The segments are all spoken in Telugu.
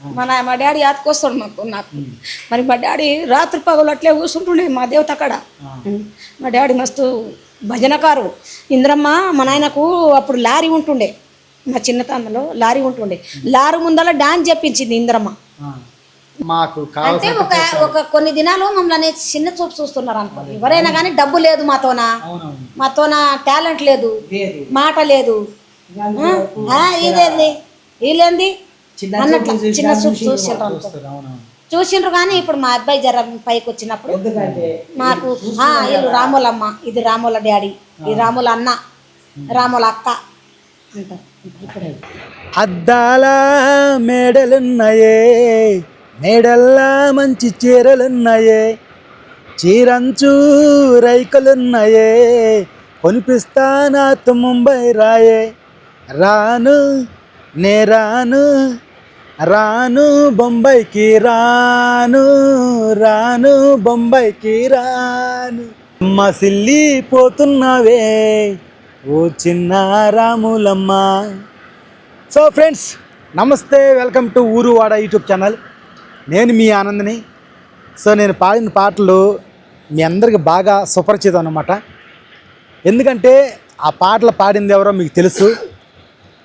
మా డాడీ యాతకొస్తాడు నాకు మరి మా డాడీ రాత్రి పగలు అట్లే కూర్చుంటుండే మా దేవత అక్కడ. మా డాడీ మస్తు భజనకారు. ఇంద్రమ్మ మా నాయనకు అప్పుడు లారీ ఉంటుండే, మా చిన్నతనంలో లారీ ఉంటుండే, లారీ ముందర డాన్స్ చెప్పించింది ఇంద్రమ్మ. మాకు అంటే ఒక కొన్ని దినాలు మమ్మల్ని చిన్న చూపు చూస్తున్నారు అనుకో. ఎవరైనా కానీ డబ్బు లేదు మాతోన టాలెంట్ లేదు, మాట లేదు, ఇదేంది వీళ్ళేంది అన్నట్ల చిన్న చూపు చూసిండ్రు. కానీ ఇప్పుడు మా అబ్బాయి జర పైకి వచ్చినప్పుడు నాకు వీళ్ళు రాములమ్మ, ఇది రాముల డాడీ, ఇది రాముల అన్న, రాముల అక్క అంటారు. అద్దాల మేడలున్నాయే, మేడల్లా మంచి చీరలున్నాయే, చీరంచు రైకలున్నాయే, కొనిపిస్తా నాతో ముంబై రాయే, రాను నే రాను రాను బొంబాయికి రాను, రాను బొంబాయికి రాను, మసిల్లిపోతున్నావే ఓ చిన్న రాములమ్మ. సో ఫ్రెండ్స్ నమస్తే, వెల్కమ్ టు ఊరువాడ యూట్యూబ్ ఛానల్. నేను మీ ఆనందని. సో నేను పాడిన పాటలు మీ అందరికి బాగా సుపరిచితం అన్నమాట. ఎందుకంటే ఆ పాటలు పాడింది ఎవరో మీకు తెలుసు.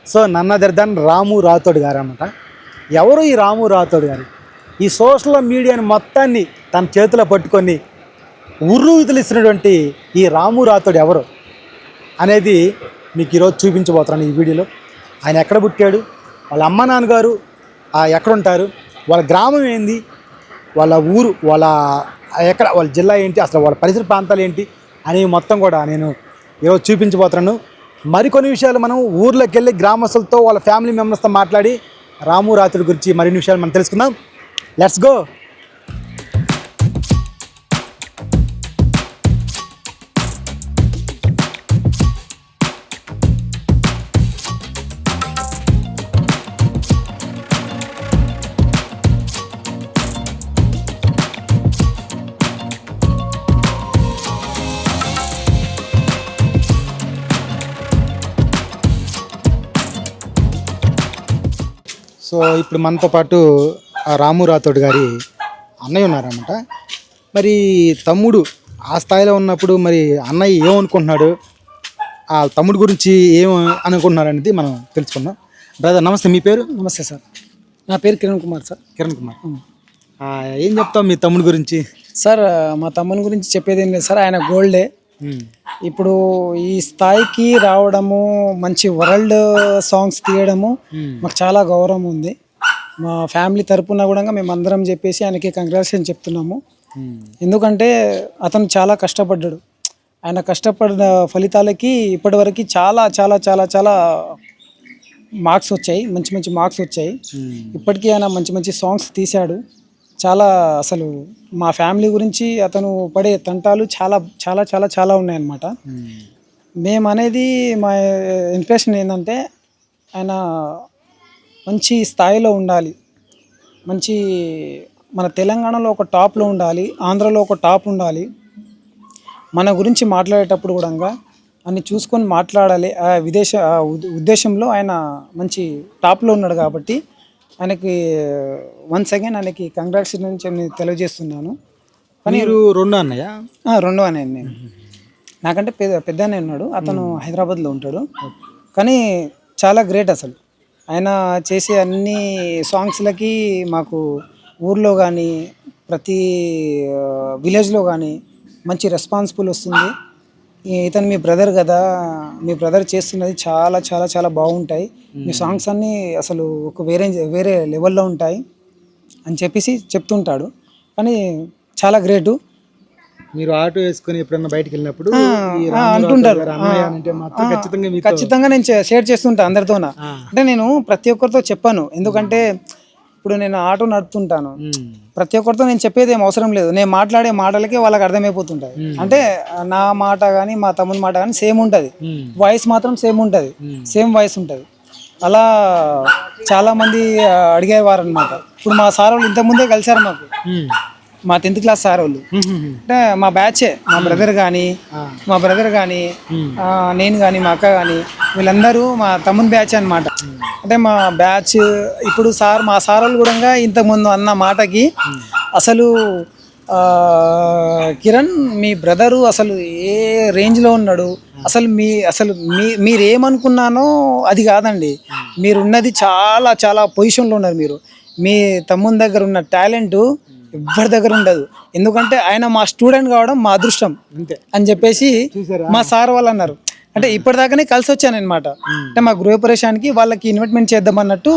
సో నన్న దర్దాన్ రాము రాథోడ్ గారు అన్నమాట. ఎవరు ఈ రాము రాథోడ్ గారు? ఈ సోషల్ మీడియాని మొత్తాన్ని తన చేతిలో పట్టుకొని ఉర్రూతులిస్తున్నటువంటి ఈ రాము రాథోడ్ ఎవరు అనేది మీకు ఈరోజు చూపించబోతున్నాను ఈ వీడియోలో. ఆయన ఎక్కడ పుట్టాడు, వాళ్ళ అమ్మ నాన్నగారు ఎక్కడుంటారు, వాళ్ళ గ్రామం ఏంది, వాళ్ళ ఊరు, వాళ్ళ జిల్లా ఏంటి, అసలు వాళ్ళ పరిసర ప్రాంతాలు ఏంటి అనేవి మొత్తం కూడా నేను ఈరోజు చూపించబోతున్నాను. మరికొన్ని విషయాలు మనం ఊర్లోకి వెళ్ళి గ్రామస్తులతో వాళ్ళ ఫ్యామిలీ మెంబర్స్తో మాట్లాడి రాము రాథోడ్ గురించి మరిన్ని విషయాలు మనం తెలుసుకుందాం. Let's go. సో ఇప్పుడు మనతో పాటు రాము రాథోడ్ గారి అన్నయ్య ఉన్నారన్నమాట. మరి తమ్ముడు ఆ స్థాయిలో ఉన్నప్పుడు మరి అన్నయ్య ఏమనుకుంటున్నాడు, ఆ తమ్ముడు గురించి ఏం అనుకుంటున్నారు అనేది మనం తెలుసుకుందాం. బ్రదర్ నమస్తే, మీ పేరు? నమస్తే సార్, నా పేరు కిరణ్ కుమార్ సార్. కిరణ్ కుమార్, ఏం చెప్తాం మీ తమ్ముడి గురించి? సార్ మా తమ్ముని గురించి చెప్పేది ఏం లేదు సార్, ఆయన గోల్డే. ఇప్పుడు ఈ స్థాయికి రావడము, మంచి వరల్డ్ సాంగ్స్ తీయడము మాకు చాలా గౌరవం ఉంది. మా ఫ్యామిలీ తరపున కూడా మేము అందరం చెప్పేసి ఆయనకి కంగ్రాచులేషన్ చెప్తున్నాము. ఎందుకంటే అతను చాలా కష్టపడ్డాడు. ఆయన కష్టపడిన ఫలితాలకి ఇప్పటివరకు చాలా చాలా చాలా చాలా మార్క్స్ వచ్చాయి, మంచి మంచి మార్క్స్ వచ్చాయి. ఇప్పటికీ ఆయన మంచి మంచి సాంగ్స్ తీశాడు. చాలా అసలు మా ఫ్యామిలీ గురించి అతను పడే తంటాలు చాలా చాలా చాలా చాలా ఉన్నాయన్నమాట. మేము అనేది మా ఇంప్రెషన్ ఏంటంటే ఆయన మంచి స్థాయిలో ఉండాలి, మంచి మన తెలంగాణలో ఒక టాప్లో ఉండాలి, ఆంధ్రలో ఒక టాప్ ఉండాలి. మన గురించి మాట్లాడేటప్పుడు కూడా అన్ని చూసుకొని మాట్లాడాలి. ఉద్దేశంలో ఆయన మంచి టాప్లో ఉన్నాడు కాబట్టి ఆయనకి వన్స్ అగైన్ ఆయనకి కంగ్రాచులేషన్ తెలియజేస్తున్నాను. మీరు రెండో అన్నయ్య? రెండో అన్నయ్య నేను. నాకంటే పెద్ద అన్నయ్య ఉన్నాడు, అతను హైదరాబాద్లో ఉంటాడు. కానీ చాలా గ్రేట్ అసలు ఆయన చేసే అన్ని సాంగ్స్లకి మాకు ఊర్లో కానీ ప్రతి విలేజ్లో కానీ మంచి రెస్పాన్సిబుల్ వస్తుంది. ఇతను మీ బ్రదర్ కదా, మీ బ్రదర్ చేస్తున్నది చాలా చాలా చాలా బాగుంటాయి, మీ సాంగ్స్ అన్నీ అసలు ఒక వేరే లెవెల్లో ఉంటాయి అని చెప్పేసి చెప్తుంటాడు. కానీ చాలా గ్రేటు. మీరు ఆటో వేసుకొని ఎప్పుడన్నా బయటకు వెళ్ళినప్పుడు అంటుంటారు, ఖచ్చితంగా ఖచ్చితంగా నేను షేర్ చేస్తుంటా అందరితోన. అంటే నేను ప్రతి ఒక్కరితో చెప్పాను, ఎందుకంటే ఇప్పుడు నేను ఆటో నడుపుతుంటాను, ప్రతి ఒక్కరితో నేను చెప్పేది ఏం అవసరం లేదు, నేను మాట్లాడే మాటలకి వాళ్ళకి అర్థమైపోతుంటాయి. అంటే నా మాట కానీ మా తమ్ముని మాట కానీ సేమ్ ఉంటుంది, వాయిస్ మాత్రం సేమ్ ఉంటుంది, సేమ్ వాయిస్ ఉంటుంది. అలా చాలామంది అడిగేవారు అనమాట. ఇప్పుడు మా సార్ వాళ్ళు ఇంతకుముందే కలిశారు మాకు, మా 10th క్లాస్ సార్ వాళ్ళు. అంటే మా బ్యాచే, మా బ్రదర్ కానీ నేను కానీ మా అక్క కానీ వీళ్ళందరూ మా తమ్ముని బ్యాచ్ అనమాట. అంటే మా బ్యాచ్ ఇప్పుడు మా సార్ వాళ్ళు కూడా ఇంతకుముందు అన్న మాటకి అసలు కిరణ్ మీ బ్రదరు అసలు ఏ రేంజ్లో ఉన్నాడు, అసలు మీరేమనుకున్నానో అది కాదండి, మీరున్నది చాలా చాలా పొజిషన్లో ఉన్నారు. మీరు మీ తమ్ముని దగ్గర ఉన్న టాలెంట్ ఎవరి దగ్గర ఉండదు. ఎందుకంటే ఆయన మా స్టూడెంట్ కావడం మా అదృష్టం అంతే అని చెప్పేసి మా సార్ వాళ్ళు అన్నారు. అంటే ఇప్పటిదాకానే కలిసి వచ్చాను అనమాట. అంటే మా గృహప్రవేశానికి వాళ్ళకి ఇన్వైట్మెంట్ చేద్దాం అన్నట్టు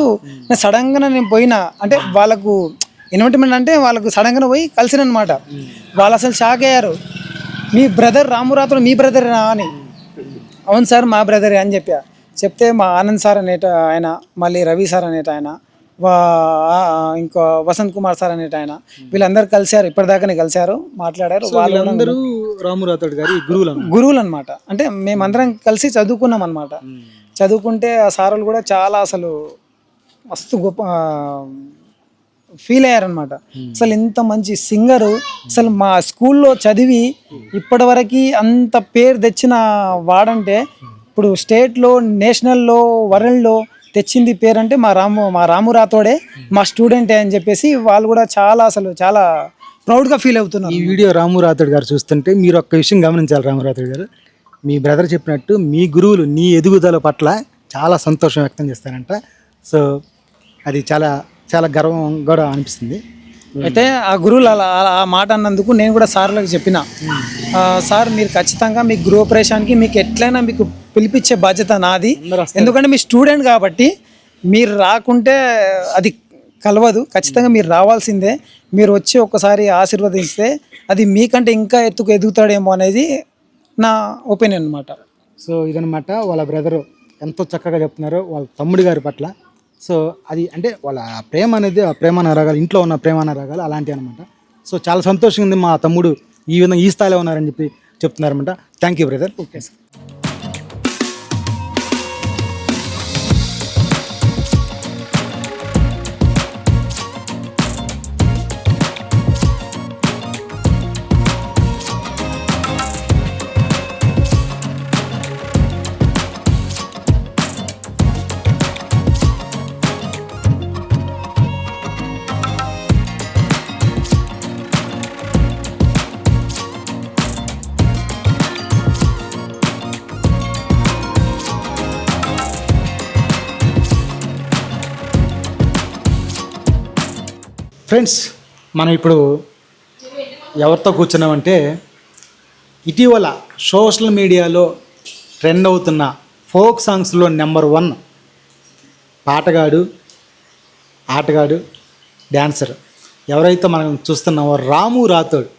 సడన్గా నేను పోయినా. అంటే వాళ్ళకు ఇన్వైట్మెంట్ అంటే వాళ్ళకు సడన్గా పోయి కలిసిన అనమాట. వాళ్ళు అసలు షాక్ అయ్యారు. మీ బ్రదర్ రాము రాథోడ్ మీ బ్రదరేనా అని. అవును సార్ మా బ్రదరే అని చెప్తే మా ఆనంద్ సార్ అనేట ఆయన, మళ్ళీ రవి సార్ అనేట ఆయన, ఇంకా వసంత్ కుమార్ సార్ అనేట ఆయన, వీళ్ళందరూ కలిశారు. ఇప్పటిదాకానే కలిశారు, మాట్లాడారు. వాళ్ళందరూ రాము రాథోడ్ గారి గురువులు అనమాట. అంటే మేమందరం కలిసి చదువుకున్నాం అనమాట. చదువుకుంటే ఆ సార్లు కూడా చాలా అసలు మస్తు గొప్ప ఫీల్ అయ్యారనమాట. అసలు ఇంత మంచి సింగరు, అసలు మా స్కూల్లో చదివి ఇప్పటివరకు అంత పేరు తెచ్చిన వాడంటే ఇప్పుడు స్టేట్లో, నేషనల్లో, వరల్డ్లో తెచ్చింది పేరంటే మా రాము రాథోడే, మా స్టూడెంటే అని చెప్పేసి వాళ్ళు కూడా చాలా ప్రౌడ్గా ఫీల్ అవుతున్నారు. ఈ వీడియో రాము రాథోడ్ గారు చూస్తుంటే మీరు ఒక్క విషయం గమనించాలి. రాము రాథోడ్ గారు, మీ బ్రదర్ చెప్పినట్టు మీ గురువులు నీ ఎదుగుదల పట్ల చాలా సంతోషం వ్యక్తం చేస్తారంట. సో అది చాలా చాలా గర్వం కూడా అనిపిస్తుంది. అయితే ఆ గురువులు ఆ మాట అన్నందుకు నేను కూడా సార్లకు చెప్పిన, సార్ మీరు ఖచ్చితంగా మీ గృహప్రవేశానికి మీకు ఎట్లయినా మీకు పిలిపించే బాధ్యత నాది. ఎందుకంటే మీ స్టూడెంట్ కాబట్టి మీరు రాకుంటే అది కలవదు, ఖచ్చితంగా మీరు రావాల్సిందే. మీరు వచ్చి ఒక్కసారి ఆశీర్వదిస్తే అది మీకంటే ఇంకా ఎదుగుతాడేమో అనేది నా ఒపీనియన్ అనమాట. సో ఇదనమాట వాళ్ళ బ్రదరు ఎంతో చక్కగా చెప్తున్నారు వాళ్ళ తమ్ముడి గారి పట్ల. సో అది అంటే వాళ్ళ ప్రేమ అనేది ఆ ప్రేమానురాగాలు, ఇంట్లో ఉన్న ప్రేమానురాగాలు అలాంటివి అనమాట. సో చాలా సంతోషంగా ఉంది మా తమ్ముడు ఈ విధంగా ఈ స్థాయిలో ఉన్నారని చెప్పి చెప్తున్నారనమాట. Thank you brother. Okay sir. Friends, మనం ఇప్పుడు ఎవరితో కూర్చున్నామంటే ఇటీవల సోషల్ మీడియాలో ట్రెండ్ అవుతున్న ఫోక్ సాంగ్స్లో నెంబర్ 1 పాటగాడు, ఆటగాడు, డ్యాన్సర్ ఎవరైతే మనం చూస్తున్నామో రాము రాథోడ్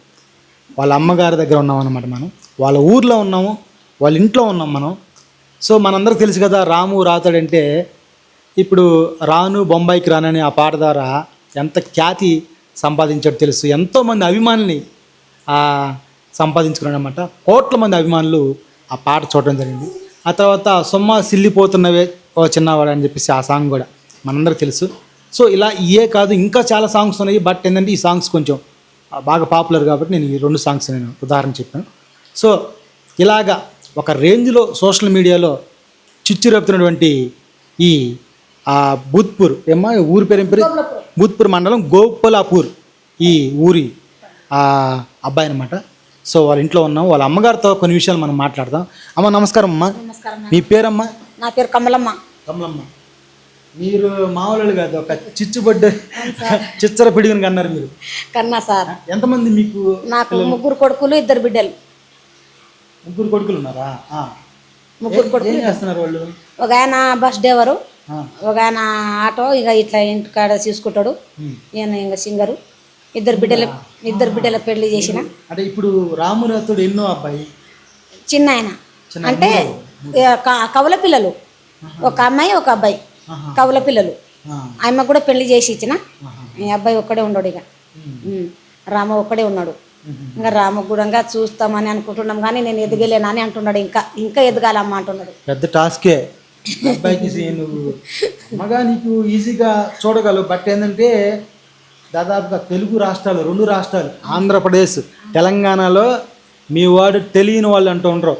వాళ్ళ అమ్మగారి దగ్గర ఉన్నామన్నమాట. మనం వాళ్ళ ఊర్లో ఉన్నాము, వాళ్ళ ఇంట్లో ఉన్నాం మనం. సో మనందరికి తెలుసు కదా రాము రాథోడ్ అంటే. ఇప్పుడు రాను బొంబాయికి రానని ఆ పాట ద్వారా ఎంత ఖ్యాతి సంపాదించాడో తెలుసు. ఎంతోమంది అభిమానుల్ని సంపాదించుకున్నాడు అనమాట. కోట్ల మంది అభిమానులు ఆ పాట చూడడం జరిగింది. ఆ తర్వాత సొమ్మ సిల్లిపోతున్నవే ఓ చిన్నవాడు అని చెప్పేసి ఆ సాంగ్ కూడా మనందరికి తెలుసు. సో ఇలా ఇయే కాదు, ఇంకా చాలా సాంగ్స్ ఉన్నాయి. బట్ ఏంటంటే ఈ సాంగ్స్ కొంచెం బాగా పాపులర్ కాబట్టి నేను ఈ 2 సాంగ్స్ నేను ఉదాహరణ చెప్పాను. సో ఇలాగా ఒక రేంజ్లో సోషల్ మీడియాలో చిచ్చు రేపుతున్నటువంటి ఈ భూత్పూర్ ఊరి పేరు భూత్పూర్ మండలం గోపాలాపూర్ ఈ ఊరి అబ్బాయి అనమాట. సో వాళ్ళ ఇంట్లో ఉన్నాం. వాళ్ళ అమ్మగారితో కొన్ని విషయాలు మనం మాట్లాడదాం. అమ్మ నమస్కారం. అమ్మ మీ పేరమ్మా? నా పేరు కమలమ్మ. కమలమ్మ, మీరు మామూలు కాదు, ఒక చిచ్చర పిడుగుని కన్నారు మీరు. కన్నా సార్. ఎంతమంది మీకు? నాకు 3 కొడుకులు 2 బిడ్డలు. 3 కొడుకులు ఉన్నారా? 3 కొడుకులు. ఏం చేస్తున్నారు వాళ్ళు? ఒక ఆయన బస్ డ్రైవరు, ఒక ఆయన ఆటో, ఇక ఇట్లా ఇంటికాడ చూసుకుంటాడు. ఈయన ఇంకా సింగరు. 2 బిడ్డల పెళ్లి చేసిన. అంటే ఇప్పుడు రాము రాథోడ్ ఎన్నో అబ్బాయి? చిన్న ఆయన అంటే కవల పిల్లలు, ఒక అమ్మాయి ఒక అబ్బాయి, కవల పిల్లలు. ఆమె కూడా పెళ్లి చేసి ఇచ్చిన. ఈ అబ్బాయి ఒక్కడే ఉన్నాడు. ఇక రామ ఒక్కడే ఉన్నాడు. ఇంకా రామ కూడా చూస్తామని అనుకుంటున్నాం, కానీ నేను ఎదగలేనా అని అంటున్నాడు. ఇంకా ఎదగాలమ్మా అంటున్నాడు. పెద్ద టాస్కే అబ్బాయికి. నువ్వు మగా నీకు ఈజీగా చూడగలవు, బట్ ఏంటంటే దాదాపుగా తెలుగు రాష్ట్రాలు 2 రాష్ట్రాలు ఆంధ్రప్రదేశ్ తెలంగాణలో మీ వాడు తెలియని వాళ్ళు అంటూ ఉండరు.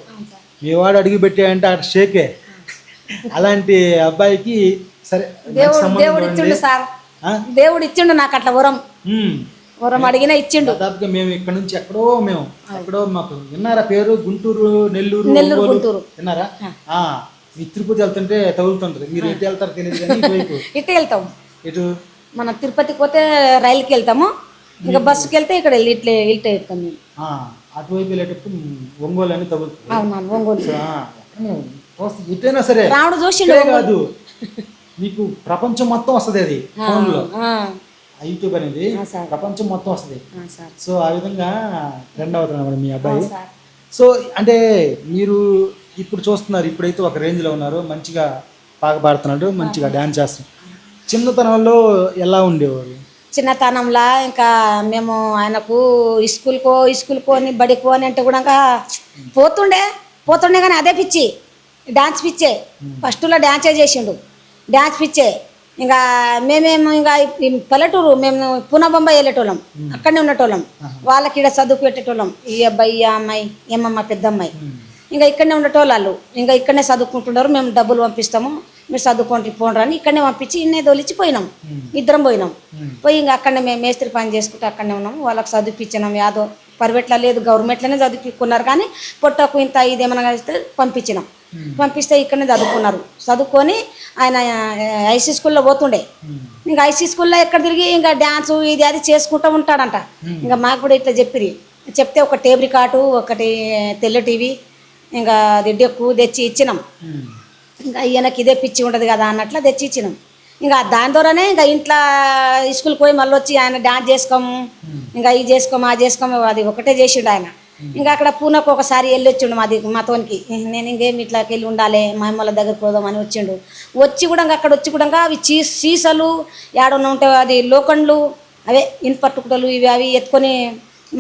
మీ వాడు అడిగి పెట్టాయంటే అటు షేకే. అలాంటి అబ్బాయికి సరే దేవుడు ఇచ్చిండు సార్, దేవుడు ఇచ్చిండు నాకు అట్లా వరం అడిగినా ఇచ్చిండు. దాదాపుగా మేము ఇక్కడ నుంచి ఎక్కడో మాకు విన్నారా పేరు గుంటూరు నెల్లూరు గుంటూరు విన్నారా? మీ తిరుపతి వెళ్తుంటే తగులుతుంటది. మీరు ఎటు వెళ్తారో తెలియదు కానీ ఇటువైపు ఇటు వెళ్తాం. ఇటు మన తిరుపతికి పోతే రైలుకి వెళ్తాము, ఇంకా బస్సుకి వెళ్తే ఇక్కడ ఇట్లా వెళ్తాం మేము. అటువైపు వెళ్ళేటప్పుడు ఒంగోలు అని తగులుతుంది. అవునా ఒంగోలు ఇటైనా సరే రాముడు చూసిండు కాదు, మీకు ప్రపంచం మొత్తం వస్తుంది అది ఫోన్లో. యూట్యూబ్ అనేది ప్రపంచం మొత్తం వస్తుంది. సో ఆ విధంగా ట్రెండ్ అవుతున్నాడు మీ అబ్బాయి. సో అంటే మీరు ఇప్పుడు చూస్తున్నారు, ఇప్పుడైతే ఒక రేంజ్లో ఉన్నారు, మంచిగా పాట పాడుతున్నాడు, మంచిగా డ్యాన్స్ చేస్తున్నాడు. చిన్నతనంలో ఎలా ఉండేవారు? చిన్నతనంలో ఇంకా మేము ఆయనకు స్కూల్కో అని బడికో అని అంటే కూడా పోతుండే కానీ అదే పిచ్చి, డ్యాన్స్ పిచ్చే. ఫస్ట్లో డ్యాన్సే చేసిండు, డ్యాన్స్ పిచ్చే. ఇంకా మేమేమో ఇంకా పల్లెటూరు, మేము పూనా బొంబాయి వెళ్ళేటోళ్ళం, అక్కడనే ఉండేటోళ్ళం. వాళ్ళకి ఇక్కడ చదువుకు పెట్టేటోళ్ళం, ఈ అబ్బాయి ఈ అమ్మాయి ఏమమ్మ పెద్ద అమ్మాయి ఇంకా ఇక్కడనే ఉండేటోళ్ళు. వాళ్ళు ఇంకా ఇక్కడనే చదువుకుంటున్నారు, మేము డబ్బులు పంపిస్తాము, మీరు చదువుకోండి పోండ్రు అని ఇక్కడనే పంపించి ఇన్నే తోలిచ్చి పోయినాం. ఇద్దరం పోయినాం. పోయి ఇంకా అక్కడనే మేము మేస్త్రి పని చేసుకుంటే అక్కడనే ఉన్నాము. వాళ్ళకి చదివిపించినాం. యాదో ప్రైవేట్లో లేదు, గవర్నమెంట్లోనే చదివికున్నారు. కానీ పొట్టకు ఇంత ఇదేమన్నా కలిస్తే పంపించినాం. పంపిస్తే ఇక్కడనే చదువుకున్నారు. చదువుకొని ఆయన ఐసీ స్కూల్లో పోతుండే. ఇంకా ఐసీ స్కూల్లో ఎక్కడ తిరిగి ఇంకా డ్యాన్సు ఇది అది చేసుకుంటూ ఉంటాడంట. ఇంకా మాకు కూడా ఇట్లా చెప్తే ఒక టేబుల్ రికార్డు, ఒకటి తెల్ల టీవీ, ఇంకా అది డెక్కు తెచ్చి ఇచ్చినాం. ఇంకా ఈయనకి ఇదే పిచ్చి ఉంటుంది కదా అన్నట్లు తెచ్చి ఇచ్చినాం. ఇంకా దాని ద్వారానే ఇంకా ఇంట్లో స్కూల్కి పోయి మళ్ళీ వచ్చి ఆయన డ్యాన్స్ చేసుకోము, ఇంకా ఇది చేసుకోము ఆ చేసుకోము, అది ఒకటే చేసిండు ఆయన. ఇంకా అక్కడ పూనాకు ఒకసారి వెళ్ళి వచ్చిండు మాతోనికి. నేను ఇంకేం ఇట్లాకి వెళ్ళి ఉండాలి, మా అమ్మల దగ్గరికి పోదాం అని వచ్చిండు. వచ్చి కూడా అక్కడ వచ్చి కూడా అవి సీసాలు ఏడన్నా ఉంటాయి, అది లోకండ్లు అవే ఇనుపట్టుకుటలు ఇవి అవి ఎత్తుకొని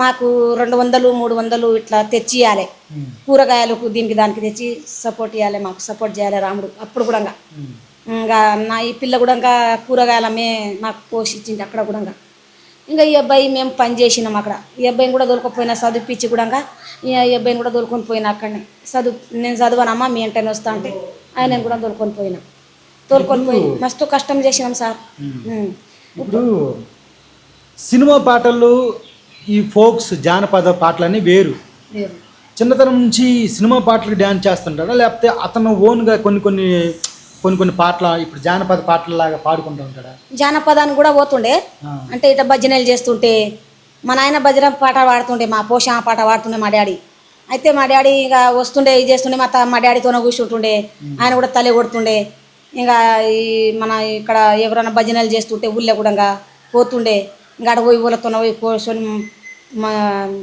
మాకు 200 300 ఇట్లా తెచ్చి ఇవ్వాలి. కూరగాయలకు దీనికి దానికి తెచ్చి సపోర్ట్ ఇవ్వాలి, మాకు సపోర్ట్ చేయాలి రాముడు. అప్పుడు కూడా ఇంకా నా ఈ పిల్ల కూడా కూరగాయలమే మాకు పోషించింది అక్కడ కూడా. ఇంకా ఈ అబ్బాయి మేము పని చేసినాం అక్కడ. ఈ అబ్బాయిని కూడా దొరకపోయినా చదివిపించి కూడా ఈ అబ్బాయిని కూడా దొరుకొని పోయినా అక్కడనే. నేను చదవనమ్మా మీ వెంటనే వస్తా అంటే ఆయన కూడా దొరుకొని పోయి మస్తు కష్టం చేసినాం సార్. ఇప్పుడు సినిమా పాటలు ఈ ఫోక్స్ జానపద పాటలన్నీ వేరు. చిన్నతనం నుంచి సినిమా పాటలకు డ్యాన్స్ చేస్తుంటారా, లేకపోతే అతను ఓన్గా కొన్ని పాటలు ఇప్పుడు జానపద పాటలలాగా పాడుకుంటూ ఉంటాడా? జానపదాన్ని కూడా పోతుండే. అంటే ఇట్లా భజనలు చేస్తుంటే మా నాయన భజన పాట పాడుతుండే, మా పోషణ పాట పాడుతుండే మా డాడీ. అయితే మా డాడీ ఇక వస్తుండే ఇది చేస్తుండే, మా డాడీతోనే కూర్చుంటుండే. ఆయన కూడా తలే కొడుతుండే. ఇంకా ఈ మన ఇక్కడ ఎవరైనా భజనలు చేస్తుంటే ఊళ్ళో కూడా పోతుండే. ఇంకా అక్కడ పోయి ఊళ్ళతో పోయి కూర్చొని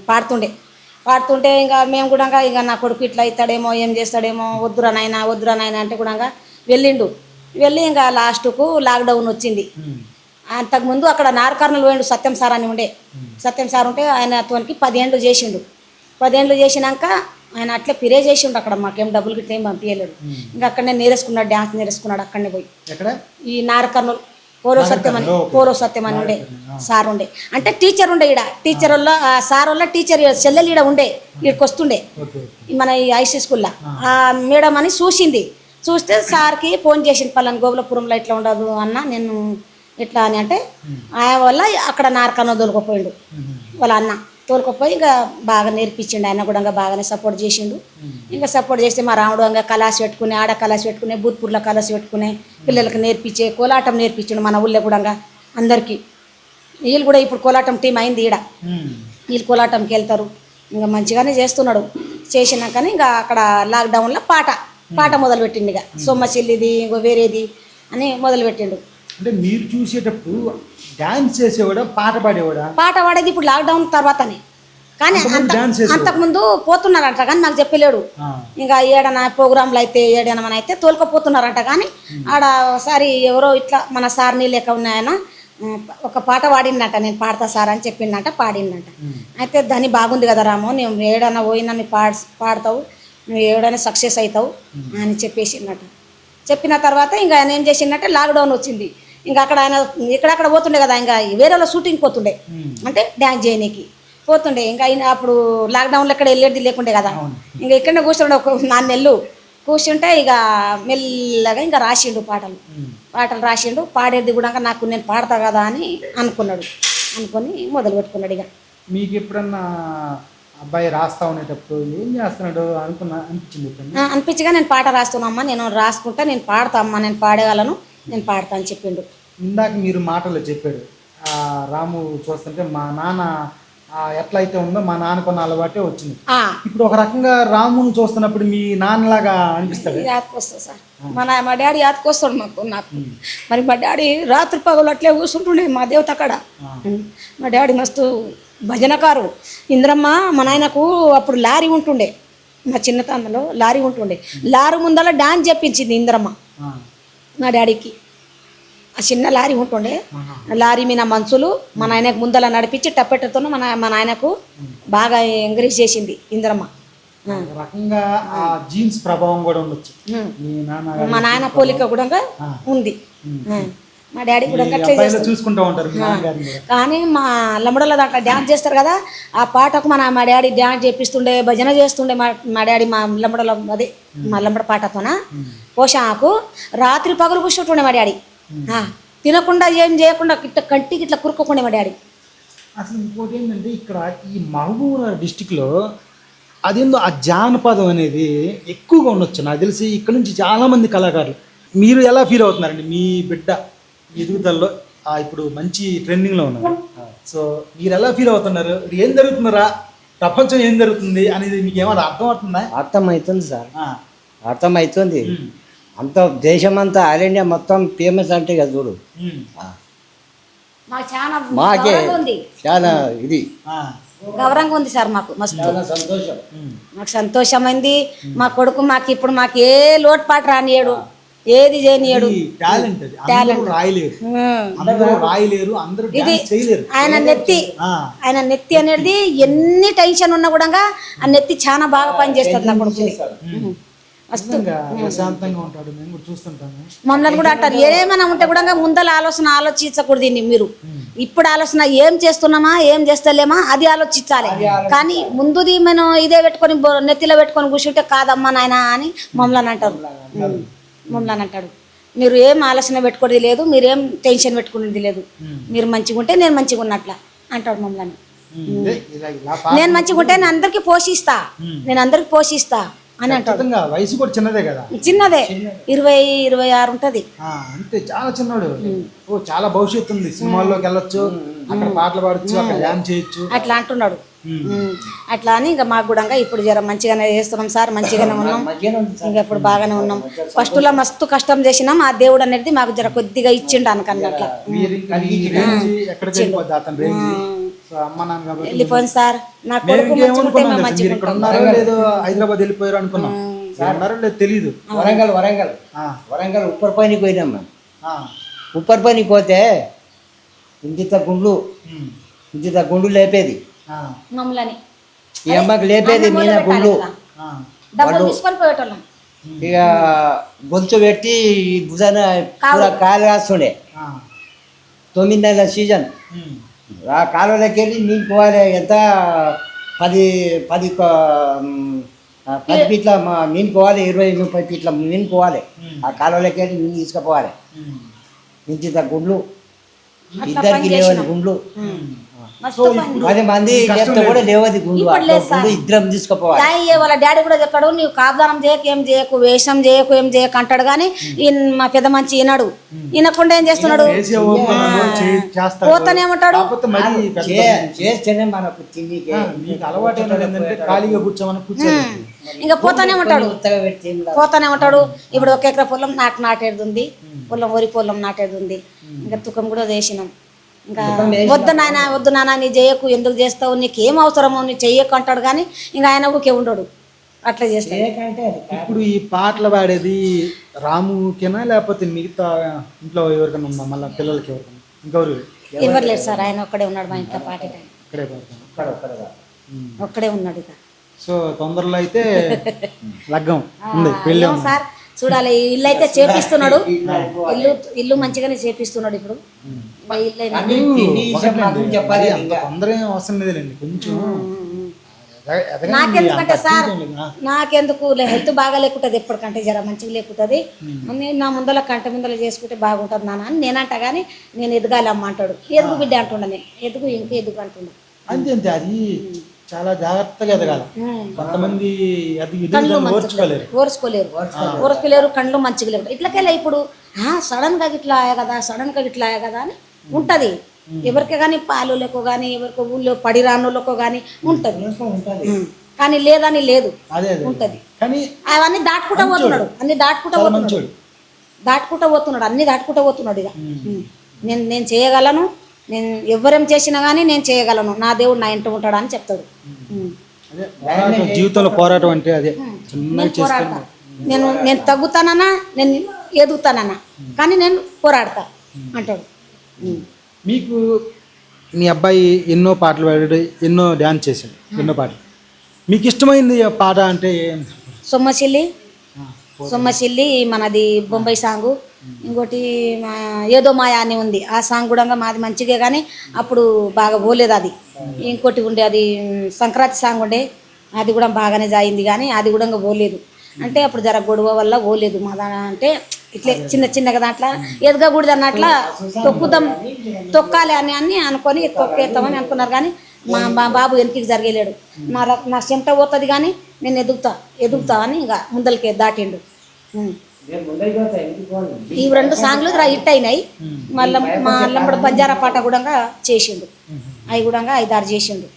పాడుతుంటే ఇంకా మేము కూడా ఇంకా నా కొడుకు ఇట్లా అవుతాడేమో ఏం చేస్తాడేమో, వద్దురా నాయన అంటే కూడా వెళ్ళి ఇంకా లాస్ట్కు లాక్డౌన్ వచ్చింది. అంతకుముందు అక్కడ నారకర్నూలు పోయిండు సత్యం సార్ అని ఉండే. సత్యం సార్ ఉంటే ఆయన అతనికి 10 ఏళ్ళు చేసిండు. 10 ఏళ్ళు చేసినాక ఆయన అట్లా పిరే చేసిండు. అక్కడ మాకేం డబ్బులు గిట్ల ఏం పంపించలేడు. ఇంకా అక్కడనే నేర్చుకున్నాడు, డ్యాన్స్ నేర్చుకున్నాడు అక్కడనే పోయి. ఈ నారకర్నూలు పోలో సత్యం అని ఉండే సార్ ఉండే. అంటే టీచర్ ఉండే. ఈడ టీచర్ వల్ల సార్ వల్ల టీచర్ చెల్లెలు ఈడ ఉండే, ఈడికి వస్తుండే మన ఈ ఐసీ స్కూల్లో. ఆ మేడం అని చూస్తే సార్కి ఫోన్ చేసింది, పలానా గోబులపురంలో ఇట్లా ఉండదు అన్న నేను ఇట్లా అని అంటే ఆయన వల్ల అక్కడ నారకన్న తోలుకపోయిండు. వాళ్ళ అన్న తోలుకపోయి ఇంకా బాగా నేర్పించిండు. ఆయన కూడా బాగానే సపోర్ట్ చేసిండు. ఇంకా సపోర్ట్ చేస్తే మా రాముడు ఇంకా కళాసి పెట్టుకుని ఆడ కళాసి పెట్టుకునే బూత్పూర్లో కళాసి పెట్టుకునే పిల్లలకి నేర్పించే కోలాటం నేర్పించిండు మన ఊళ్ళో కూడా అందరికీ. వీళ్ళు కూడా ఇప్పుడు కోలాటం టీం అయింది ఈడ. వీళ్ళు కోలాటంకి వెళ్తారు. ఇంకా మంచిగానే చేస్తున్నాడు. చేసినాకని ఇంకా అక్కడ లాక్డౌన్లో పాట మొదలుపెట్టిండు. ఇక సొమ్మసిల్లిది ఇంకో వేరేది అని మొదలుపెట్టిండు. అంటే మీరు చూసేటప్పుడు డాన్స్ చేసేవాడా పాట పాడేది ఇప్పుడు లాక్డౌన్ తర్వాతనే. కానీ అంతకుముందు పోతున్నారంట కానీ నాకు చెప్పలేడు. ఇంకా ఏడైనా ప్రోగ్రాంలు అయితే ఏడైనా అయితే తోలుకపోతున్నారంట. కానీ ఆడ ఒకసారి ఎవరో ఇట్లా మన సార్ని లేక ఉన్నాయన ఒక పాట పాడిందంట, నేను పాడతా సార్ అని చెప్పిందంట, పాడిందంట. అయితే దాన్ని బాగుంది కదా రాము, నువ్వు ఏడైనా పోయినా నువ్వు పాడతావు, నువ్వు ఏడైనా సక్సెస్ అవుతావు అని చెప్పేసిందట. చెప్పిన తర్వాత ఇంకా ఆయన ఏం చేసిందంటే లాక్డౌన్ వచ్చింది. ఇంకా అక్కడ ఆయన ఇక్కడక్కడ పోతుండే కదా, ఇంకా వేరే వాళ్ళ షూటింగ్ పోతుండే, అంటే డ్యాన్స్ చేయనీకి పోతుండే. ఇంకా ఆయన అప్పుడు లాక్డౌన్లో ఎక్కడ వెళ్ళేది లేకుండే కదా, ఇంకా ఇక్కడనే కూర్చుండే ఒక 4 నెలలు కూర్చుంటే ఇక మెల్లగా ఇంకా రాసిండు పాటలు రాసిండు. పాడేది కూడా నాకు నేను పాడతా కదా అని అనుకొని మొదలు పెట్టుకున్నాడు. ఇక మీకు ఎప్పుడన్నా అబ్బాయి రాస్తా ఉండేటప్పుడు ఏం చేస్తున్నాడు అనిపించింది? అనిపించగా నేను పాట రాస్తున్నామ్మా, నేను రాసుకుంటా, నేను పాడతా అమ్మా, నేను పాడేవాళ్ళను, నేను పాడతా అని చెప్పిండు. ఇందాక మీరు మాటల్లో చెప్పాడు రాము చూస్తుంటే మా నాన్న ఎట్లయితే ఉందో మా నాన్నకున్న అలవాటే వచ్చింది. ఇప్పుడు ఒక రకంగా రాముని చూస్తున్నప్పుడు మీ నాన్నలాగా అనిపిస్తాడు? యాదకొస్తుంది సార్, మా డాడీ యాదకొస్తాడు నాకు. మరి మా డాడీ రాత్రి పగలు అట్లే కూర్చుంటుండే మా దేవత అక్కడ. మా డాడీ మస్తు భజనకారు. ఇంద్రమ్మ మా నాయనకు అప్పుడు లారీ ఉంటుండే, మా చిన్నతనంలో లారీ ఉంటుండే. లారీ ముందర డాన్స్ చెప్పించింది ఇంద్రమ్మ మా డాడీకి. ఆ చిన్న లారీ ఉంటుండే, లారీ మీద మనుషులు మా నాయనకు ముందర నడిపించి టప్పెట్టతో మా నాయనకు బాగా ఎంకరేజ్ చేసింది ఇంద్రమ్మ. రకంగా ఆ జీన్స్ ప్రభావం కూడా ఉండొచ్చు. మా నాయన పోలిక కూడా ఉంది, మా డాడీ కూడా అట్లే చూసుకుంటూ ఉంటారు. కానీ మా లంబడలో దాంట్లో డ్యాన్స్ చేస్తారు కదా, ఆ పాటకు మా డాడీ డ్యాన్స్ చేపిస్తుండే, భజన చేస్తుండే. మా డాడీ మా లంబడలో అదే మా లంబడ పాటతోన పోషాకు రాత్రి పగలు కూర్చుంటుండే మా డాడీ. తినకుండా ఏం చేయకుండా ఇట్లా కంటికి ఇట్లా కురుక్కోకుండా మా డాడీ. అసలు ఇంకోటి ఏంటంటే ఇక్కడ ఈ మహబూబ్నగర్ డిస్టిక్లో అదేందో ఆ జానపదం అనేది ఎక్కువగా ఉండొచ్చు. నాకు తెలిసి ఇక్కడ నుంచి చాలామంది కళాకారులు. మీరు ఎలా ఫీల్ అవుతున్నారండి? మీ బిడ్డ ఎదుగుదలలో ఇప్పుడు మంచి ట్రెండింగ్లో ఉన్నారు. సో మీరు ఎలా ఫీల్ అవుతున్నారు? ఏం జరుగుతున్నారా, ప్రపంచం ఏం జరుగుతుంది అనేది మీకు ఏమైనా అర్థమవుతుందా? అర్థమవుతుంది సార్, అర్థమవుతుంది. అంత దేశమంతా ఆల్ ఇండియా మొత్తం ఫేమస్ అంటే కదా చూడు. మాకే చాలా ఇది గౌరవంగా ఉంది సార్, మాకు మస్తు సంతోషం. మాకు సంతోషమైంది. మా కొడుకు మాకు ఏ లోటుపాటు రానియడు, ఏది చేయనియడు. ఇది ఆయన నెత్తి అనేది ఎన్ని టెన్షన్ ఉన్నా కూడా ఆ నెత్తి చాలా బాగా పనిచేస్తుంది నా కొడుకుని. మమ్మల్ని కూడా అంటారు ఏమైనా ఉంటే కూడా ముందల ఆలోచించకూడదు. మీరు ఇప్పుడు ఆలోచన ఏం చేస్తున్నామా ఏం చేస్తలేమా అది ఆలోచించాలి, కానీ ముందుది మనం ఇదే పెట్టుకొని నెత్తిలో పెట్టుకొని కూర్చుంటే కాదమ్మా నాయన అని మమ్మల్ని అంటాడు. మీరు ఏం ఆలోచన పెట్టుకునేది లేదు, మీరేం టెన్షన్ పెట్టుకునేది లేదు, మీరు మంచిగా ఉంటే నేను మంచిగా ఉన్నట్ల అంటాడు మమ్మల్ని. నేను మంచిగా ఉంటే నేను అందరికి పోషిస్తా అని అంటాడు. వయసు కూడా చిన్నదే కదా? చిన్నదే, 20-26 ఉంటది. అంటే చాలా చిన్నవాడు. చాలా భవిష్యత్తు ఉంది, సినిమాల్లోకి వెళ్ళొచ్చు, అక్కడ పాటలు పాడచ్చు, అక్కడ డాన్స్ చేయొచ్చు అట్లా అంటున్నాడు. అట్లా అని ఇంకా మాకు కూడా ఇప్పుడు జర మంచిగానే చేస్తున్నాం సార్, మంచిగానే ఉన్నాం, ఇంకా ఇప్పుడు బాగానే ఉన్నాం. ఫస్ట్ లో మస్తు కష్టం చేసినాం, ఆ దేవుడు అనేది మాకు జర కొద్దిగా ఇచ్చిండు అనుకన్నట్ల వెళ్ళిపోయింది సార్. నా కొడుకు హైదరాబాద్ వెళ్ళిపోయారు అనుకున్నాం, తెలీదు. వరంగల్ ఉప్పర్ పైనకి పోయినాం. ఉప్పర్ పైనకి పోతే ఇంత గుండు లేపేది, ఈ అమ్మకి లేపేది మీన గుండు. ఇక గొంతు పెట్టి భుజాన పూరా కాలు కాస్తుండే. 9 నెలల సీజన్ ఆ కాలువలోకి వెళ్ళి నీళ్ళు పోవాలి. ఎంత 10 ఫీట్ల నీళ్ళు పోవాలి, 20-30 ఫీట్ల నీళ్ళు పోవాలి. ఆ కాలువలోకి వెళ్ళి నీళ్ళు తీసుకుపోవాలి. ఇంత గుండ్లు, ఇద్దరికి లేవని గుండ్లు, 10 మంది చెప్తే కూడా లేవది గుండు. ఇద్దరం తీసుకుపోవాలి. వాళ్ళ డాడీ కూడా చెప్పాడు, నీవు కాపుదానం చేయకు, ఏం చేయకు, వేషం చేయకు, ఏం చేయకు అంటాడు. కానీ మా పెద్ద మంచి ఈనాడు, ఈనకుండా ఏం చేస్తున్నాడు, పోతానేమంటాడు. చేస్తేనే మనకు తిండికి ఇంకా పోతానే ఉంటాడు. ఇప్పుడు 1 ఎకరా పొలం నాటేది ఉంది, వరి పొలం నాటేది ఉంది. ఇంకా తుకం కూడా చేసినాం. ఇంకా వద్దు నాన్న నీ చేయకు, ఎందుకు చేస్తావు, నీకేం అవసరమో నీ చెయ్యకు అంటాడు. కానీ ఇంకా ఆయన ఊకే ఉండడు, అట్లా చేస్తాడు. ఇప్పుడు ఈ పాటలు పాడేది రాముకేనా లేకపోతే మిగతా ఇంట్లో ఎవరికైనా ఉందా? మళ్ళీ పిల్లలకి ఎవరికైనా ఇంకెవరు? ఎవరు లేరు సార్, ఆయన ఒక్కడే ఉన్నాడు మా ఇంట్లో పాడేది, ఒక్కడే ఉన్నాడు. ఇక సో తొందరలో అయితే లగ్గం ఉంది, పెళ్ళి సార్. చూడాలి. ఇల్లు అయితే చేపిస్తున్నాడు, ఇల్లు మంచిగానే చేపిస్తున్నాడు ఇప్పుడు. ఇల్లు అయినా తిండి విషయం మాత్రం చెప్పాలి అంత తొందర ఏం అవసరం లేదండి, కొంచెం ఎదగండి. నాకెందుకంటే సార్ ఆ. నాకెందుకు హెల్త్ బాగా లేకుంటుంది, ఎప్పటికంటే జర మంచిగా లేకుంటుంది. నేను నా ముందల కంట ముందల చేసుకుంటే బాగుంటుంది నాన్న అని నేనంట, కానీ నేను ఎదగాలి అమ్మ అంటాడు. ఎదుగు బిడ్డ అంటుండ, నేను ఎదుగు ఇంకా ఎదుగు అంటున్నా. అంతే అంతే, అది చాలా జాగ్రత్తగా ఎదగాలి. కొంతమంది కళ్ళు ఓర్చుకోలేరు. ఓర్చుకోలేరు, కళ్ళు మంచిగా లేవు. ఇట్లకెళ్ళి ఇప్పుడు సడన్ గా ఇట్లా ఆయా కదా, సడన్ గా ఇట్లా ఆయా కదా అని ఉంటది. ఎవరికి కానీ పాలు లేకో కానీ, ఎవరికో ఊళ్ళో పడి రానులకో కానీ ఉంటది, కానీ లేదని లేదు, అదే ఉంటది. కానీ అవన్నీ దాటుకుంటా పోతున్నాడు, అన్ని దాటుకుంటా పోతున్నాడు, అన్ని దాటుకుంటా పోతున్నాడు. ఇక నేను చేయగలను, నేను ఎవరేం చేసినా కానీ నేను చేయగలను, నా దేవుడు నా ఇంట ఉంటాడు అని చెప్తాడు. అదే పోరాటం, జీవితంలో పోరాటం అంటే అదే నేను పోరాడతా, నేను తగ్గుతానన్నా, నేను ఎదుగుతానన్నా, కానీ నేను పోరాడతా అంటాడు. మీకు మీ అబ్బాయి ఎన్నో పాటలు పాడాడు, ఎన్నో డ్యాన్స్ చేశాడు, ఎన్నో పాటలు. మీకు ఇష్టమైంది పాట అంటే సొమ్మసిల్లి మనది బొంబాయి సాంగు, ఇంకోటి ఏదో మాయా అని ఉంది, ఆ సాంగ్ కూడా మాది మంచిగా, కానీ అప్పుడు బాగా పోలేదు అది. ఇంకోటి ఉండే అది సంక్రాంతి సాంగ్ ఉండే, అది కూడా బాగానే జాయింది, కానీ అది కూడా పోలేదు. అంటే అప్పుడు జర గొడవ వల్ల పోలేదు మా అంటే ఇట్లే చిన్నగా దాంట్లో ఎదగకూడదు అన్నట్ల తొక్కాలి అని అనుకొని తొక్కేస్తామని అనుకున్నారు, కానీ మా బాబు వెనక్కి జరగలేడు. నా చెంట పోతుంది, కానీ నేను ఎదుగుతా అని ఇంకా ముందలకే దాటిండు. ఈ 2 సాంగ్లు హిట్ అయినాయి. మళ్ళీ మా లంబడ బంజారా పాట కూడా చేసిండు, అవి కూడా 5-6 చేసిండు,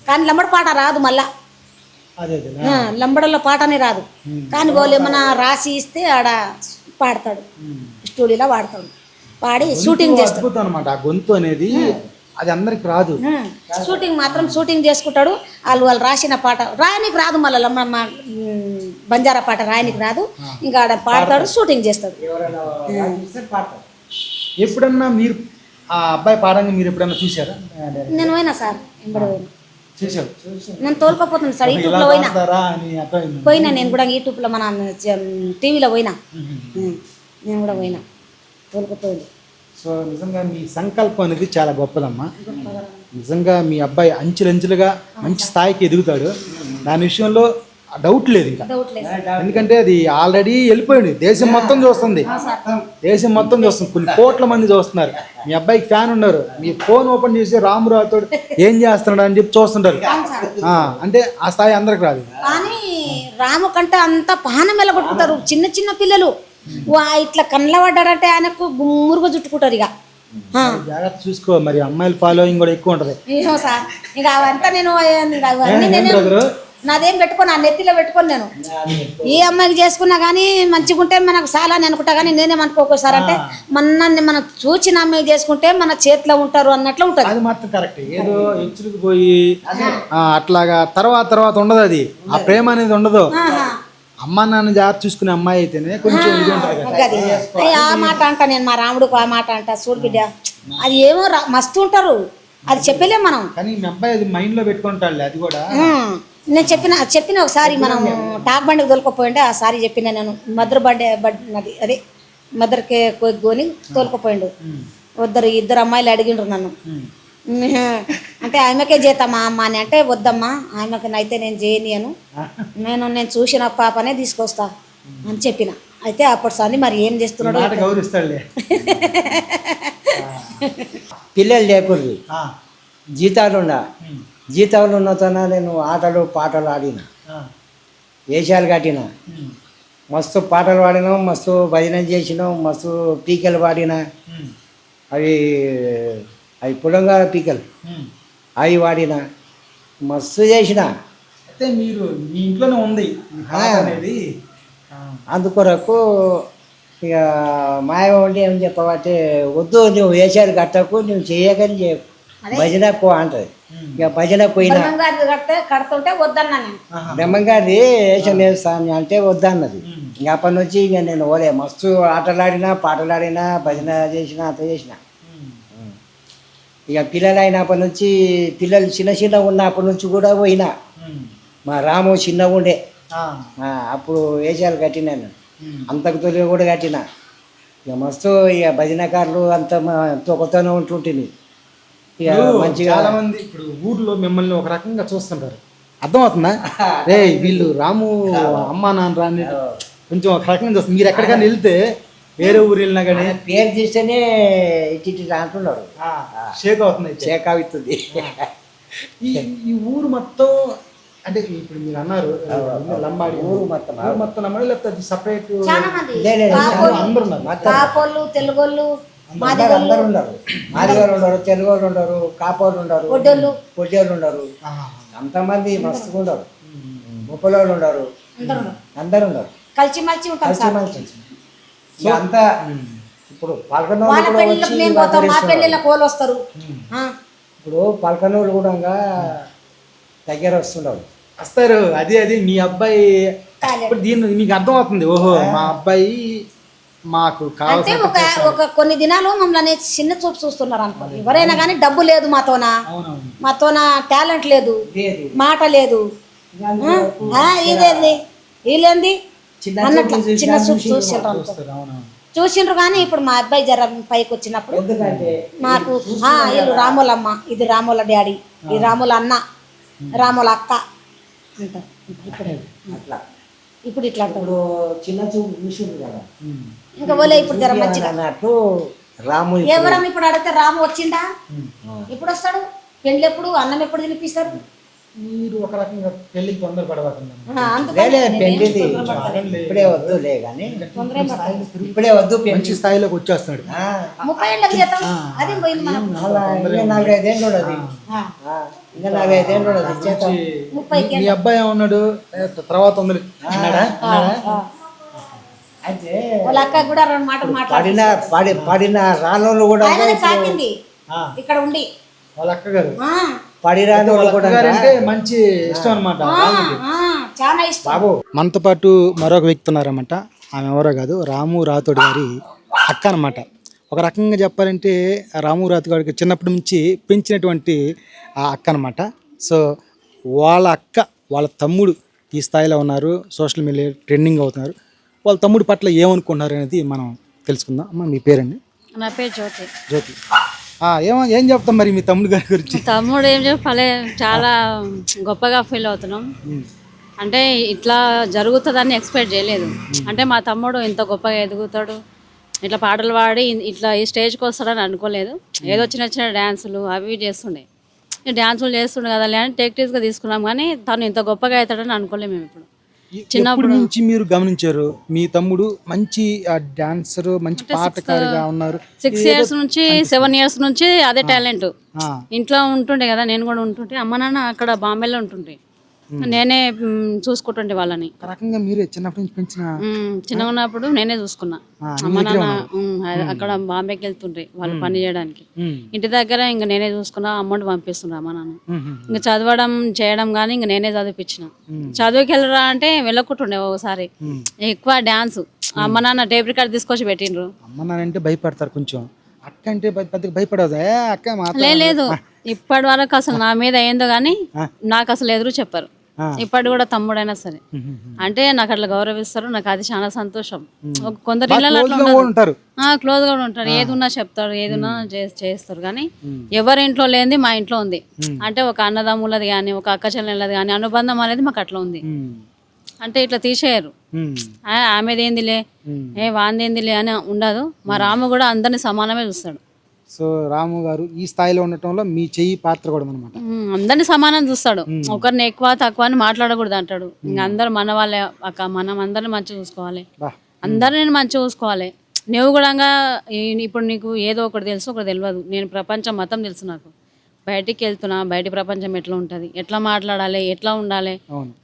కానీ లంబడ పాట రాదు. మళ్ళా లంబడలో పాటనే రాదు, కానీ వాళ్ళు ఏమన్నా రాసి ఇస్తే ఆడ పాడతాడు, స్టూడియోలో పాడతాడు, పాడి షూటింగ్ చేస్తాడు అనమాట. ఆ గొంతు అనేది అది అందరికి రాదు, షూటింగ్ మాత్రం షూటింగ్ చేసుకుంటాడు. వాళ్ళు రాసిన పాట రాయనికి రాదు, మళ్ళీ బంజారా పాట రాయనికి రాదు, ఇంకా ఆడ పాడతాడు, షూటింగ్ చేస్తాడు. ఎప్పుడన్నా మీరు ఆ అబ్బాయి పాడంగా మీరు ఎప్పుడన్నా చూసారా? నేను పోయినా సార్, ఎంబడి పోయినా, చూసారు. నేను తోలుకపోతున్నాను సార్, యూట్యూబ్లో పోయినా నేను కూడా, యూట్యూబ్లో మన టీవీలో పోయినా, నేను కూడా పోయినా, తోలుకపోయింది. సో నిజంగా మీ సంకల్పం అనేది చాలా గొప్పదమ్మా. నిజంగా మీ అబ్బాయి అంచెలంచెలుగా మంచి స్థాయికి ఎదుగుతాడు, దాని విషయంలో డౌట్ లేదు ఇంకా. ఎందుకంటే అది ఆల్రెడీ వెళ్ళిపోయింది, దేశం మొత్తం చూస్తుంది, కొన్ని కోట్ల మంది చూస్తున్నారు. మీ అబ్బాయికి ఫ్యాన్ ఉన్నారు, మీ ఫోన్ ఓపెన్ చేసి రాము రావుతోడు ఏం చేస్తున్నాడు అని చెప్పి చూస్తుంటారు. అంటే ఆ స్థాయి అందరికి రాదు, కానీ రాము కంటే అంత పానం ఎలగొట్టుకుంటారు చిన్న పిల్లలు. ఇట్లా కళ్ళ పడ్డారంటే ఆయనకు గుమ్మురుగా చుట్టుకుంటారు. ఇక జాగ్రత్త చూసుకో, మరి అమ్మాయిల ఫాలోయింగ్ కూడా ఎక్కువ ఉంటది. సార్ ఇక అవంతా నేను నాదేం పెట్టుకోను, ఆ నెత్తిలో పెట్టుకోను. నేను ఏ అమ్మాయికి చేసుకున్నా కానీ మంచిగా ఉంటే మనకు చాలా అని అనుకుంటా, కానీ నేనేమనుకోసారి అంటే మనం చూచిన అమ్మాయి చేసుకుంటే మన చేతిలో ఉంటారు అన్నట్లు ఉంటుంది. అది మాత్రం కరెక్ట్. ఏదో హెచ్చులకు పోయి అట్లాగా తర్వాత ఉండదు, అది ఆ ప్రేమ అనేది ఉండదు. అమ్మ నాన్న జాగ్రత్త చూసుకునే అమ్మాయి అయితేనే కొంచెం ఇది ఉంటుంది. ఆ మాట అంట నేను మా రాముడికి, ఆ మాట అంట, చూడు బిడ్డ అది ఏమో మస్తు ఉంటారు, అది చెప్పలేం మనం. కానీ మీ అబ్బాయి అది మైండ్ లో పెట్టుకుంటాడు, అది కూడా నేను చెప్పిన ఒకసారి మనం టాక్ బండికి తోలుకపోయిండే, ఆ సారి చెప్పిన నేను మదర్ బండి అదే మదర్కి కొని తోలుకపోయిండు. ఇద్దరు అమ్మాయిలు అడిగిండ్రు నన్ను, అంటే ఆమెకే చేద్దామా అమ్మ అని అంటే, వద్దమ్మా ఆమెకి అయితే నేను చేయనియను, నేను చూసిన పాపనే తీసుకొస్తా అని చెప్పిన. అయితే అప్పుడు సార్ మరి ఏం చేస్తున్నాడు, గౌరవిస్తాడులే. పిల్లలు లేకూడదు, జీతాలు ఉన్నతోన నేను ఆటలు పాటలు ఆడిన, వేషాలు కట్టిన, మస్తు పాటలు పాడినాం, మస్తు భజన చేసినాం, మస్తు పీకలు పాడిన, అవి పులంగా పీకలు అవి వాడిన, మస్తు చేసిన. అయితే మీరు మీ ఇంట్లోనే ఉంది అనేది, అందుకొరకు ఇక మాయ ఉండి ఏం చెప్పబట్టే, వద్దు నువ్వు వేషాలు కట్టకు, నువ్వు చేయకని చెప్పు, భజన అంటది. ఇక భజన పోయినా కడుతుంటే వద్దన్నా, బ్రహ్మంగారి వేషం వేస్తాను అంటే వద్దన్నది. ఇక అప్పటి నుంచి ఇక నేను ఓలే, మస్తు ఆటలాడినా పాటలాడినా భజన చేసిన, అంత చేసిన. ఇక పిల్లలు అయినప్పటి నుంచి, పిల్లలు చిన్న ఉన్నప్పటి నుంచి కూడా పోయినా. మా రాము చిన్నగా ఉండే, అప్పుడు వేషాలు కట్టినాను. అంతకు తొలి కూడా కట్టిన. ఇక మస్తు ఇక భజనకారులు అంత తొక్కతోనే ఉంటుంటుంది. ఇక మంచిగా చాలా మంది ఇప్పుడు ఊర్లో మిమ్మల్ని ఒక రకంగా చూస్తుంటారు, అర్థమవుతుందా? రే వీళ్ళు రాము అమ్మా నాన్న రాని కొంచెం ఒక రకంగా చూస్తుంది. మీరు ఎక్కడికైనా వెళ్తే వేరే ఊరు వెళ్ళినా కానీ పేరు తీస్తేనే ఇట్టి అంటున్నాడు, షేక్ అవుతుంది. షేక్ అవుతుంది. ఈ ఊరు మొత్తం అంటే ఇప్పుడు మీరు అన్నారు లంబాడి ఊరు మొత్తం మొత్తం లంబాడి, లేకపోతే సపరేట్ చాలా మంది అందరూ ఉన్నారు. కాపోళ్ళు తెలుగోళ్ళు అందరు ఉండరు. మాదిగోళ్ళు ఉండరు, తెలుగు వాళ్ళు ఉండరు, కాపోళ్ళు ఉండరు, పొడ్డోళ్ళు ఉండరు. అంతమంది మస్తుగా ఉండరు. ముప్పలోళ్ళు ఉండరు, అందరు ఉండరు. కలిసిమెలిసి ఉంటాం సార్. ఇక అంతా ఇప్పుడు పలకనోళ్ళు వాళ్ళ కూడా పెళ్ళిళ్ళకి వచ్చి మేము పోతాం, మా పెళ్ళిళ్ళకి వాళ్ళు వస్తారు. ఇప్పుడు పలకనోళ్ళు కూడా దగ్గర వస్తుండవు. వస్తారు. అది మీ అబ్బాయి ఇప్పుడు దీన్ని మీకు అర్థమవుతుంది. ఓహో మా అబ్బాయి మాకు అంటే కావాల్సిన ఒక కొన్ని దినాలు మమ్మల్ని చిన్న చూపు చూస్తున్నారు అనుకో. ఎవరైనా కానీ డబ్బు లేదు మాతోన టాలెంట్ లేదు, మాట లేదు, ఇదేంది వీళ్ళేంది అన్నట్లు చిన్న చూపు చూసిండ్రు అనుకో. చూసిండ్రు. కానీ ఇప్పుడు మా అబ్బాయి జర పైకి వచ్చినప్పుడు మాకు వీళ్ళు రాములమ్మ, ఇది రాముల డాడీ, ఇది రాముల అన్న, రాముల అక్క అంటారు. అట్లా ఇప్పుడు ఇట్లా ఇప్పుడు చిన్న చూపు చూసిండ్రు కదా, ఇంకా పోలే ఇప్పుడు జర మంచిగా అన్నట్టు రాము ఎవరన్నా ఇప్పుడు అడిగితే రాము వచ్చిండా, ఎప్పుడు వస్తాడు, పెళ్ళి ఎప్పుడు, అన్నం ఎప్పుడు తినిపిస్తారు. మీరు ఒక రకంగా పెళ్లికి తొందర పడబోతుంది. పెళ్ళిది ఇప్పుడే వద్దులే కానీ, ఇప్పుడే వద్దు. మంచి స్థాయిలోకి వచ్చేస్తాడు. 30 ఏళ్ళకి జీతం అదే పోయింది మనకు. 45 ఏళ్ళు ఉండదు, ఇంకా 45 ఏళ్ళు ఉండదు జీతం. 30 మీ అబ్బాయి ఏమన్నాడు తర్వాత అయితే వాళ్ళ అక్క కూడా 2 మాటలు పడిన రాళ్ళు కూడా సాకింది ఇక్కడ ఉండి వాళ్ళ అక్క గారు పడి రాళ్ళు కూడా అంటే మంచి ఇష్టం అనమాట. చాలా ఇష్టం. బాబు మనతో పాటు మరొక వ్యక్తి ఉన్నారన్నమాట. ఆమె ఎవరో కాదు, రాము రాథోడ్ గారి అక్క అనమాట. ఒక రకంగా చెప్పాలంటే రాము రాథోడ్ గారికి చిన్నప్పటి నుంచి పెంచినటువంటి ఆ అక్క అనమాట. సో వాళ్ళ అక్క వాళ్ళ తమ్ముడు ఈ స్థాయిలో ఉన్నారు, సోషల్ మీడియా ట్రెండింగ్ అవుతున్నారు. వాళ్ళ తమ్ముడి పట్ల ఏమనుకుంటున్నారు అనేది మనం తెలుసుకుందాం. అమ్మ మీ పేరండి? నా పేరు జ్యోతి. జ్యోతి. ఏం చెప్తాం మరి మీ తమ్ముడు గారి గురించి? తమ్ముడు ఏం చెప్పాలి, చాలా గొప్పగా ఫీల్ అవుతున్నాం. అంటే ఇట్లా జరుగుతుందని ఎక్స్పెక్ట్ చేయలేదు. అంటే మా తమ్ముడు ఇంత గొప్పగా ఎదుగుతాడు, ఇట్లా పాటలు పాడి ఇట్లా ఈ స్టేజ్కి వస్తాడని అనుకోలేదు. ఏదో చిన్న చిన్న డ్యాన్సులు అవి చేస్తుండే, డ్యాన్సులు చేస్తుండే కదా అని టెక్టీస్గా తీసుకున్నాం. కానీ తను ఇంత గొప్పగా అవుతాడని అనుకోలేము మేము. ఇప్పుడు చిన్నప్పటి నుంచి మీరు గమనించారు మీ తమ్ముడు మంచి డాన్సర్, మంచి పాటకారిగా ఉన్నారు. 6 years నుంచి 7 years నుంచి అదే టాలెంట్. ఇంట్లో ఉంటుండే కదా, నేను కూడా ఉంటుంటే, అమ్మ నాన్న అక్కడ బాంబేలో ఉంటుండే, నేనే చూసుకుంటుండే వాళ్ళని. రకంగా మీరే చిన్నప్పటి నుంచి పెంచిన? చిన్నగా ఉన్నప్పుడు నేనే చూసుకున్నా. అమ్మ నాన్న అక్కడ బాంబేకి వెళ్తుండ్రే వాళ్ళు పని చేయడానికి. ఇంటి దగ్గర ఇంకా నేనే చూసుకున్నా, అమౌంట్ పంపిస్తుండ్రు అమ్మ నాన్న. ఇంకా చదవడం చేయడం కానీ ఇంకా నేనే చదివిపించిన. చదువుకి వెళ్ళరా అంటే వెళ్ళకుంటుండే. ఒకసారి ఎక్కువ డాన్స్ అమ్మ నాన్న టేప్ రికార్డ్ తీసుకొచ్చి పెట్టిండ్రు. అమ్మ నాన్న అంటే భయపడతారు కొంచెం, అక్క అంటే పెద్దగా భయపడదు. అక్క లేదు, ఇప్పటి వరకు అసలు నా మీద ఏందో కానీ నాకు అసలు ఎదురు చెప్పారు. ఇప్పటి కూడా తమ్ముడైనా సరే అంటే నాకు అట్లా గౌరవిస్తారు. నాకు అది చాలా సంతోషం. కొందరు ఇళ్ళలో అట్లా ఉంటారు, క్లోజ్ గా ఉంటారు, ఏది ఉన్నా చెప్తారు, ఏది ఉన్నా చేస్తారు. కానీ ఎవరి ఇంట్లో లేనిది మా ఇంట్లో ఉంది. అంటే ఒక అన్నదమ్ములది కానీ ఒక అక్క చెల్లెళ్ళది కానీ అనుబంధం అనేది మాకు అట్లా ఉంది. అంటే ఇట్లా తీసేయరు. ఆమెదేందిలే వాందేందిలే అని ఉండదు. మా రాము కూడా అందరిని సమానమే చూస్తాడు. సో రాము గారు ఈ స్థాయిలో ఉండటంలో మీ చెయ్యి పాత్ర కూడా అనమాట. అందరిని సమానం చూస్తాడు, ఒకరిని ఎక్కువ తక్కువ అని మాట్లాడకూడదు అంటాడు. ఇంకా అందరు మన వాళ్ళే అక్క, మనం అందరిని మంచిగా చూసుకోవాలి, అందరిని మంచిగా చూసుకోవాలి. నువ్వు కూడా ఇప్పుడు నీకు ఏదో ఒకటి తెలుసు ఒకటి తెలియదు. నేను ప్రపంచం మొత్తం తెలుసు నాకు. బయటికి వెళ్తున్నా, బయట ప్రపంచం ఎట్లా ఉంటుంది, ఎట్లా మాట్లాడాలి, ఎట్లా ఉండాలి,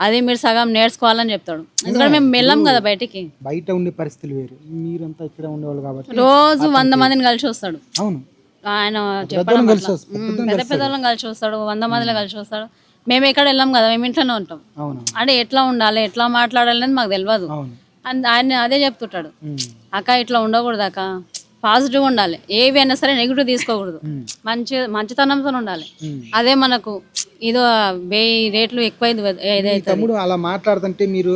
అది మీరు సగం నేర్చుకోవాలని చెప్తాడు. ఎందుకంటే మేము వెళ్ళాం కదా బయటికి, బయట ఉండే పరిస్థితులు వేరు, మీరంతా ఇక్కడ ఉండేవాళ్ళు కాబట్టి రోజు 100 మందిని కలిసి వస్తాడు. అవును, ఆయన చెప్పడం పెద్ద పెద్దవాళ్ళని కలిసి వస్తాడు, 100 మందిలో కలిసి వస్తాడు. మేము ఎక్కడ వెళ్ళాం కదా, మేము ఇంట్లోనే ఉంటాం. అంటే ఎట్లా ఉండాలి, ఎట్లా మాట్లాడాలి అనేది మాకు తెలియదు. ఆయన అదే చెప్తుంటాడు, అక్క ఇట్లా ఉండకూడదు అక్క, పాజిటివ్ ఉండాలి, ఏవి అయినా సరే నెగిటివ్ తీసుకోకూడదు, మంచితనంతో ఉండాలి. అదే మనకు ఏదో 1000 రేట్లు ఎక్కువైంది. తమ్ముడు అలా మాట్లాడుతుంటే మీరు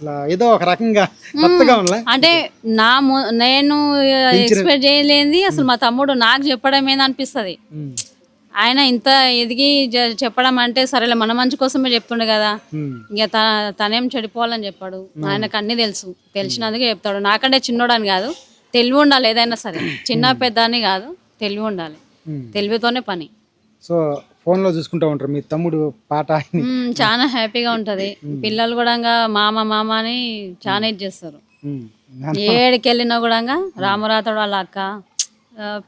అసలు ఏదో ఒక రకంగా కొత్తగా ఉందా? అంటే నేను ఎక్స్పెక్ట్ చేయలేంది అసలు మా తమ్ముడు నాకు చెప్పడం ఏందనిపిస్తుంది. ఆయన ఇంత ఎదిగి చెప్పడం అంటే సరేలే మన మంచి కోసమే చెప్తుండే కదా, ఇంకా తనేం చెడిపోవాలని చెప్పాడు. ఆయనకు అన్ని తెలుసు, తెలిసినందుకే చెప్తాడు. నాకంటే చిన్నోడని కాదు, తెలివి ఉండాలి. ఏదైనా సరే చిన్న పెద్ద అని కాదు, తెలివి ఉండాలి. తెలివితోనే పని. సో ఫోన్లో చూసుకుంటూ ఉంటారు మీ తమ్ముడు పాట? చాలా హ్యాపీగా ఉంటది. పిల్లలు కూడా మామ మామ అని చాలా ఇది చేస్తారు. ఏడికి వెళ్ళినా కూడా రామరాతడు వాళ్ళ అక్క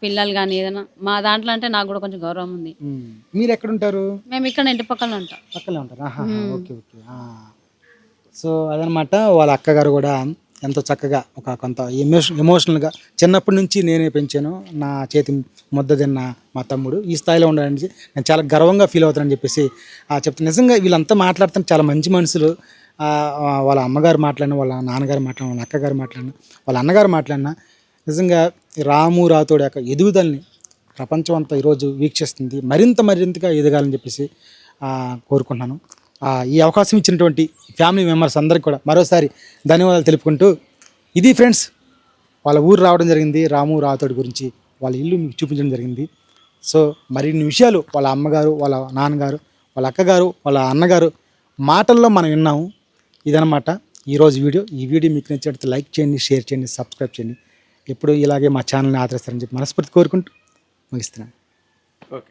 పిల్లలు కానీ ఏదైనా మా దాంట్లో అంటే నాకు కూడా కొంచెం గౌరవం ఉంది. మీరు ఎక్కడ ఉంటారు? మేము ఇక్కడ ఇంటి పక్కన ఉంటాం. పక్కనే ఉంటారు. Okay okay. సో అదనమాట, వాళ్ళ అక్కగారు కూడా ఎంతో చక్కగా ఒక కొంత ఎమోషనల్గా చిన్నప్పటి నుంచి నేనే పెంచాను, నా చేతి ముద్ద తిన్న మా తమ్ముడు ఈ స్థాయిలో ఉండాలని నేను చాలా గర్వంగా ఫీల్ అవుతానని చెప్పేసి చెప్తాను. నిజంగా వీళ్ళంతా మాట్లాడుతున్న చాలా మంచి మనుషులు. వాళ్ళ అమ్మగారు మాట్లాడిన, వాళ్ళ నాన్నగారు మాట్లాడిన, వాళ్ళ అక్కగారు మాట్లాడిన, వాళ్ళ అన్నగారు మాట్లాడిన, నిజంగా రాము రాతోడి యొక్క ఎదుగుదలని ప్రపంచం అంతా ఈరోజు వీక్షిస్తుంది. మరింతగా ఎదగాలని చెప్పేసి కోరుకుంటున్నాను. ఈ అవకాశం ఇచ్చినటువంటి ఫ్యామిలీ మెంబర్స్ అందరికీ కూడా మరోసారి ధన్యవాదాలు తెలుపుకుంటూ, ఇది ఫ్రెండ్స్ వాళ్ళ ఊరు రావడం జరిగింది. రాము రాతోడి గురించి వాళ్ళ ఇల్లు మీకు చూపించడం జరిగింది. సో మరిన్ని విషయాలు వాళ్ళ అమ్మగారు, వాళ్ళ నాన్నగారు, వాళ్ళ అక్కగారు, వాళ్ళ అన్నగారు మాటల్లో మనం విన్నాము. ఇదనమాట ఈరోజు వీడియో. ఈ వీడియో మీకు నచ్చినట్లయితే లైక్ చేయండి, షేర్ చేయండి, సబ్స్క్రైబ్ చేయండి. ఎప్పుడు ఇలాగే మా ఛానల్ని ఆదరిస్తారని చెప్పి మనస్ఫూర్తి కోరుకుంటూ ముగిస్తున్నాను. ఓకే.